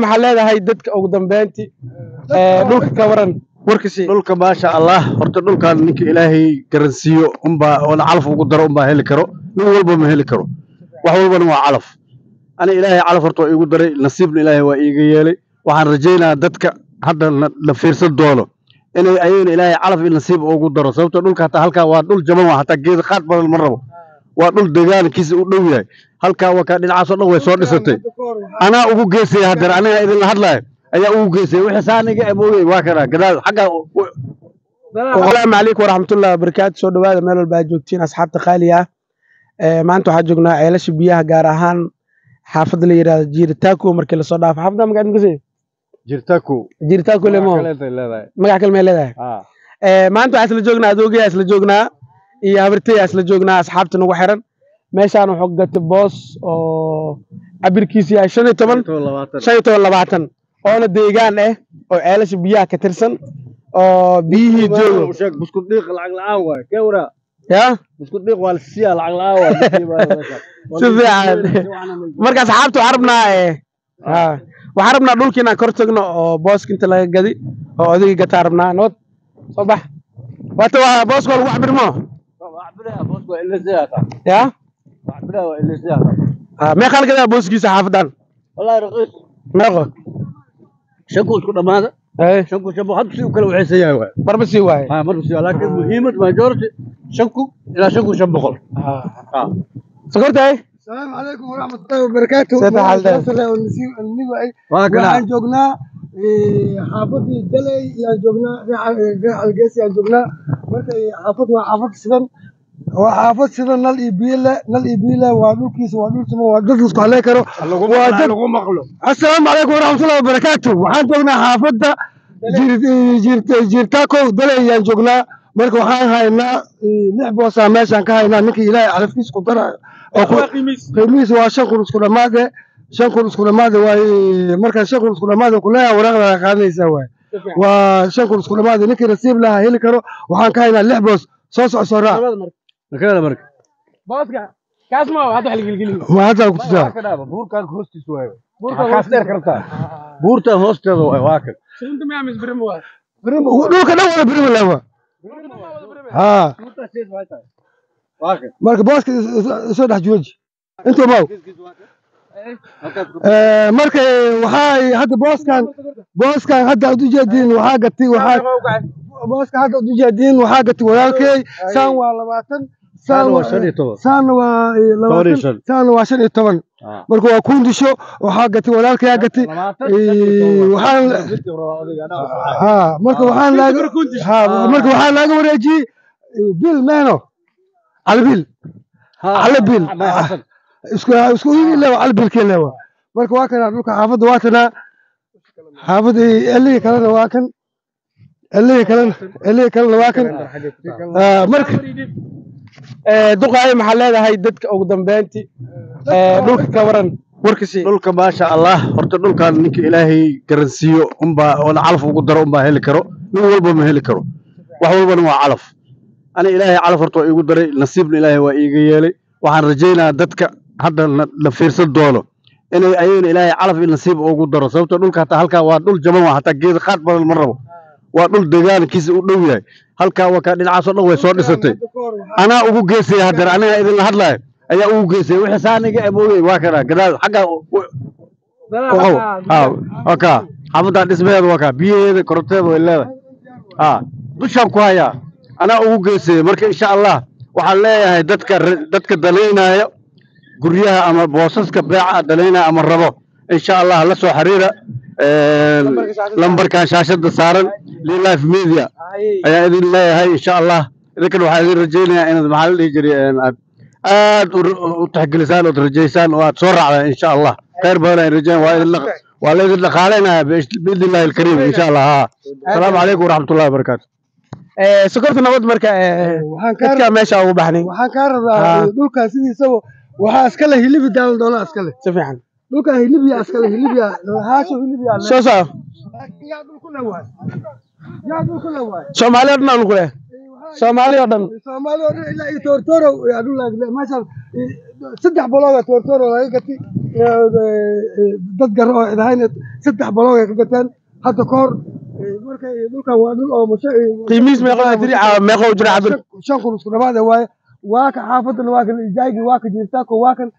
maxaa leedahay dadka ugu dambeyntii dhulka ka waran warkasi dhulka maasha Allah horta dhulkan ninka Ilaahay garansiyo oo calaf ugu daro heli karo nin walba ma heli karo wax walbana waa calaf ana Ilaahay calaf horta igu daray nasiibna Ilaahay waa iiga yeelay waxaan rajaynayaa dadka hadda la fiirsan doono inay ayeen Ilaahay calaf iyo nasiib ugu daro sababtoo dhulka hata halka waa dhul jaban waa hata geed qaad badan ma rabo waa dhul deegaankiisa u dhow yahay halka waa ka dhinacaas oo dhan way soo dhisatay ana ugu geesay hadda aniga idin la hadlayo ayaa ugu geesay wixii saaniga amoogay waa kana gadaal xaga السلام عليكم ورحمة الله وبركاته سو دواada meel walba joogtiin asxaabta qaaliga maanta waxaan joognaa ceelasha biyaha gaar ahaan xaafadda la yiraahdo Jirtaako markii la soo dhaafo xaafadda magaca magaciisa Jirtaako lemo magaca kale leedahay maanta waxaan isla joognaa adoogay isla joognaa iyo habartay isla joognaa asxaabta nagu xiran meeshaan wuxuu gatay boos oo cabirkiisa yahay 15 oona deegaan ah oo ceelasha biyaha ka tirsan oo biyihii joogo sheeg buskud dhiiq lacag la'aan waay kewra ya buskud dhiiq waa siya lacag la'aan waay sifiican marka asxaabtu arabnaa waxaan rabnaa dhulka inaan kor tagno oo booska inta laga gadi oo odayga gataa rabnaa nabad soo bax waata waa booska lagu cabirmo booska waa ilaa siyaata ya cabiraha waa ilaa siyaata meeqa la gadaa booskiisa xaafadan wallahi raqiis meeqa shanku isku dhamaada شنكو شبو حد سيو كلا وحي سياوي مربى سيواي مربى سيواي لكن مهمة ماجورتي شنكو إلى شنكو شبو خل سكرت هاي السلام عليكم ورحمة الله وبركاته سيد حالده waxaan joognaa xaafadii dalay yaan joognaa algees yaan joognaa marka xaafad waa xaafad sidan nal iyo biile waa dhulkiisa waa dhul simo waa dad isku halay karo waa dad lagu maqlo assalaamu calaykum waraxmatullahi wabarakaatu waxaan joognaa xaafadda Jirtaako dalay yaan joognaa marka waxaan haynaa 6 boos meeshaan ka haynaa ninkii Ilaahay calafkiisa ku darayo qiimihiisa waa 5 kun isku dhamaade 5 kun isku dhamaade waay marka 5 kun isku dhamaade kuleeyahay waraaqda qaadaysaa waay waa 5 kun isku dhamaade ninkii nasiib lahaa heli karo waxaan ka haynaa 6 boos soo raac مكانه مرك باسكا كاسمو هذا حل قلقلي ما هذا كنت بوركان هوستي شويه بوركان كاستر كرتا بورتا هوستي واكل انت ما عم برموا دوك انا ولا برم لا ها واكل مرك باسكا سو دح جوج انت باو مرك waxay hadda booskan hadda u jeedin waxa gatay booska hadda u jeedin waxa gatay walaalkay saan waa 20 saan waa 15 marka waa kundisho waxa gatay walaalkay gatay waxaan marka waxaan laaga wareejiyay bil meeno على بيل اسكو لا على بيل كله marka waa kana dhulka xaafadda waa tana xaafadda elay kala waa kan elay kala waa kan marka duqaay maxaa leedahay dadka ugu dambeyntii dhulka ka waran warkasi dhulka maasha Allah horta dhulkan ninka Ilaahay garansiyo oo calaf ugu daro heli karo nin walba ma heli karo wax walbana waa calaf ana Ilaahay calaf horta igu daray nasiibna Ilaahay waa iiga yeelay waxaan rajaynayaa dadka hadda la fiirsan doono inay ayeen Ilaahay calaf iyo nasiib ugu daro sababtoo dhulka hata halka waa dhul jaban waa hata geed qaad badan ma rabo waa dhul deegaankiisa u dhow yahay halka waa ka dhinacaas oo dhan way soo dhisatay ana ugu geesay hadda aniga idin la hadlayo ayaa ugu geesay wixii saaniga amoogay waa kana gadaal xaga oka xaafadda dhismeeda waa ka biyeeda koronteeda way leedahay dushaan ku hayaa ana ugu geesay marka insha Allah waxaan leeyahay dadka daleynaya guryaha ama boosaska beeca daleynaya ama rabo insha Allah la soo xiriira lambarka shaashada saaran live media ayaa idin leeyahay insha Allah idinkan waxaan idin rajaynayaa inaad maxaa la dhihi jiray aad u taxgilisaan oo rajaysaan oo aad soo raacdaan insha Allah khayr badan ay rajayaan waa la idin dhaqaaleynaa biidnillahi alkariim insha Allah assalaamu calaykum waraxmatullahi wabarakaatu سكرت نبض مركا waxaan meesha ugu baxnay waxaan ka rabaa dhulka sidiisaba waxa iska leh hilib doona iska leh si fiican dhulka hilib iska leh haasho hilib soo yaa dhulku la waay Soomaaliya dhan ku leh Soomaaliya dhan ilaa toortooro yaa dhul meesha 3 bologa toortooro laga gatay dad gar oo idahayna 3 baloog ay ka gateen hadda koor markay dhulkan waa dhul oo qiimihiis meeqo jira cabir 5 kun isku dhawaad waaye waa ka xaafadana waa kan ijaaygi waa ka jirtaa ko waa kan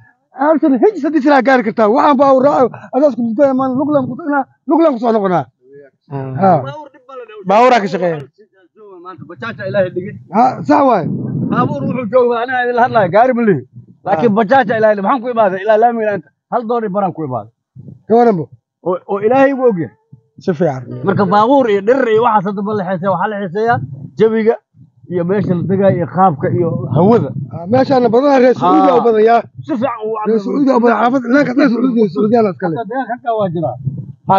halkan hij sadii sila gaar kartaa waxaan baa u raaco adaas ku dibay man luglan ku soo noqonaa baawura ka shaqeeya maanta bajaajta ilaahay dhigay sax waay baabuur wuxuu joogaa anaa idin hadlayo gaari ma lihi laakiin bajaajta ilaahay maxaan ku imaaday ilaa laamiga inta hal doori baran ku imaaday kawaranbo oo ilaahay ugu ogyahay si fiican marka baabuur iyo dhirir iyo waxaas hadda la xiiseeya waxaa la xiiseeyaa jawiga iyo meesha la degayo iyo qaabka iyo hawada meeshaana badanaa reer sacuudiga u badan yaa si fiican uu reer sacuudiga u badan xaafad inaanka reer sacuudiyaana iskale halkaa waa jiraa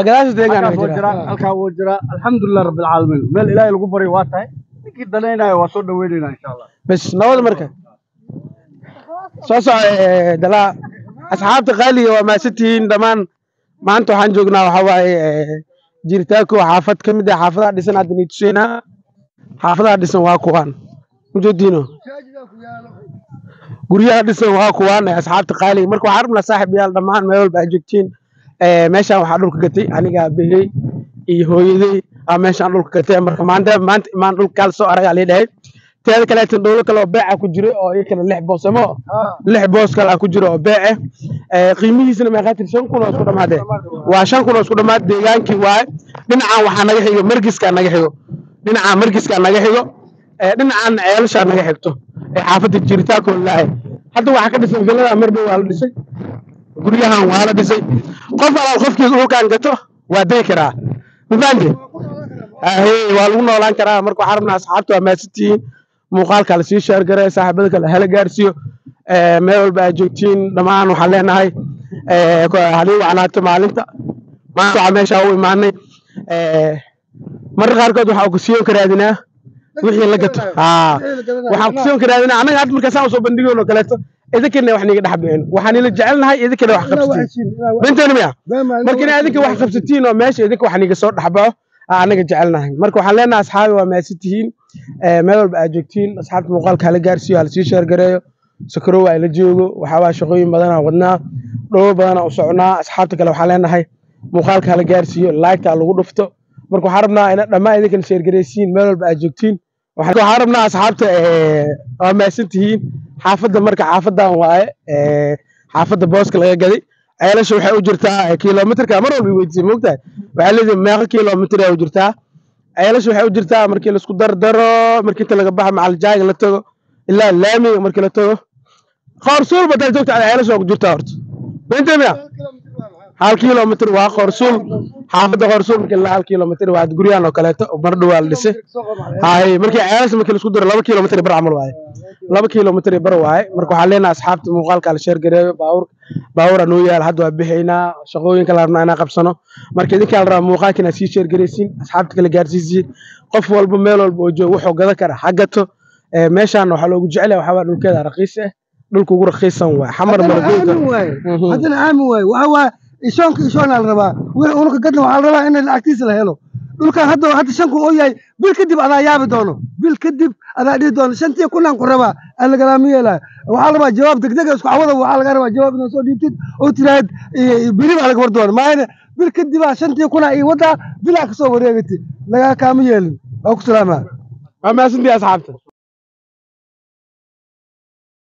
gadaasha deegaanka jira halkaa wuu jiraa alxamdulilah rabbil caalamiin meel ilaahay lagu baryo waa tahay ninkii danaynayo waa soo dhaweynaynaa insha allah bas nabad marka soo dalaa asxaabta qaaliga waa maasantihiin dhammaan maanta waxaan joognaa waxaa waaye jiritaanku xaafad ka mid ah xaafadaha dhisan hadda nii tuseynaa xaafadaha dhisan waa kuwaan mujeediino guryaha dhisan waa kuwaan asxaabta qaaliga marka waxaan rabnaa saaxib yaal dhammaan meel walba aad joogtiin meeshaan waxaa dhulka gatay aniga aabahey iyo hooyaday meeshaan dhulka gatay marka maanta imaan dhulka kala soo aragaa lii dhahay teeda kaleetan dhowlo kale oo beeca ku jiro oo iyakana 6 boos ama 6 boos kale ku jiro oo beece qiimihiisana meeqa tir 5 kun oo isku dhamaadee waa 5 kun oo isku dhamaad deegaankii waaye dhinacaan waxaa naga xigo margiska naga xigo dhinacaan margiska naga xigo dhinacaan ceelasha naga xigto xaafadda jiritaanka wallaahi hadda waxaa ka dhisan villada mar dhow waa la dhisay guryahan waa la dhisay qof alaal qofkii dhulkaan gato waa day karaa mafahamtay waa lagu noolaan karaa marka waxaan rabnaa asxaabta waa maasantihiin muuqaalka la sii sheer garay saaxiibada kale hala gaarsiiyo meel walba aad joogtiin dhammaan waxaan leenahay halii wacnaato maalinta maanta waxaa meesha u imaanay marka qaarkood waxaa ku siiyon karaadinaa wixii la gato waxaan ku siiyon karaadinaa annaga hadda markaa saan usoo bandhigoon oo kaleeto idinkana wax niga dhex bixin waxaan ila jecelnahay idinkana wax qabsatiin benteena miya marka in idinka wax qabsatiin oo meesha idinka wax niga soo dhexbaxo anaga jecelnahay marka waxaan leenahay asxaabi waa maasantihiin meel walba aad joogtiin asxaabta muuqaalka hala gaarsiiyo hala sii sheer gareeyo sakaro waa ila joogo waxaa waa shaqooyin badanaa wadnaa dhowr badanaa u soconaa asxaabta kale waxaan leenahay muuqaalka hala gaarsiiyo laagta lagu dhufto marka waxaan rabnaa ina dhammaan idinkana sheer gareysiin meel walba aad joogtiin waxaan rabnaa asxaabta waa maasantihiin xaafadda marka xaafadan waaye xaafadda booska laga gaday ceelasha waxay u jirtaa kilomitirka mar walba weydiisay moogtahay waxaa leedahay meeqa kilomitir ay u jirtaa ceelasha waxay u jirtaa markii la isku dardaro markii inta laga baxa macal jaaga la tago ilaa laamiga markii la tago qoorsuul badaa joogta ceelasha waa ku jirtaa horta beentay miya 1 kilomitir waa qoorsuul xaafadda qoorsuul markii la 1 kilomitir waa guryahan oo kaleeto mar dhow waa la dhisay hay markii ceelasha markii la isku daro 2 kilomitir bar camal waaye 2 kilomitir bar waaye marka waxaan leenahay asxaabta muuqaalka la sheer gareeyo baawur anuu yaal hadda waa bixinaa shaqooyinka la rabnaa inaan qabsano marka idinka la rabaa muuqaalka inaad sii sheer gareysiin asxaabta kala gaarsiisiin qof walba meel walba oo joogo wuxuu gada kara ha gato meeshaan waxaa loogu jecel yahay waxaa dhulkeeda raqiis ah dhulka ugu raqiisan waa xamar malagoynta haddana aamin waaye waxa waa ishoon la rabaa wixii unka gadna waxaa la rabaa in lacagtiisa la helo dhulkan hadda 5 kun oo yahay bil kadib adaa yaabi doono bil kadib adaa dhihi doono 5 kun aan ku rabaa aan laga laamiyeelaa waxaa la rabaa jawaab degdeg isku cawada waxaa laga rabaa jawaab inaad soo dhiibtid oo tiraahd biri baa laga war doono maayna bil kadib 5 kun ay wada bilaa ka soo wareegtay laga kaama yeelin oo ku salaamaa waa maasantii asxaabta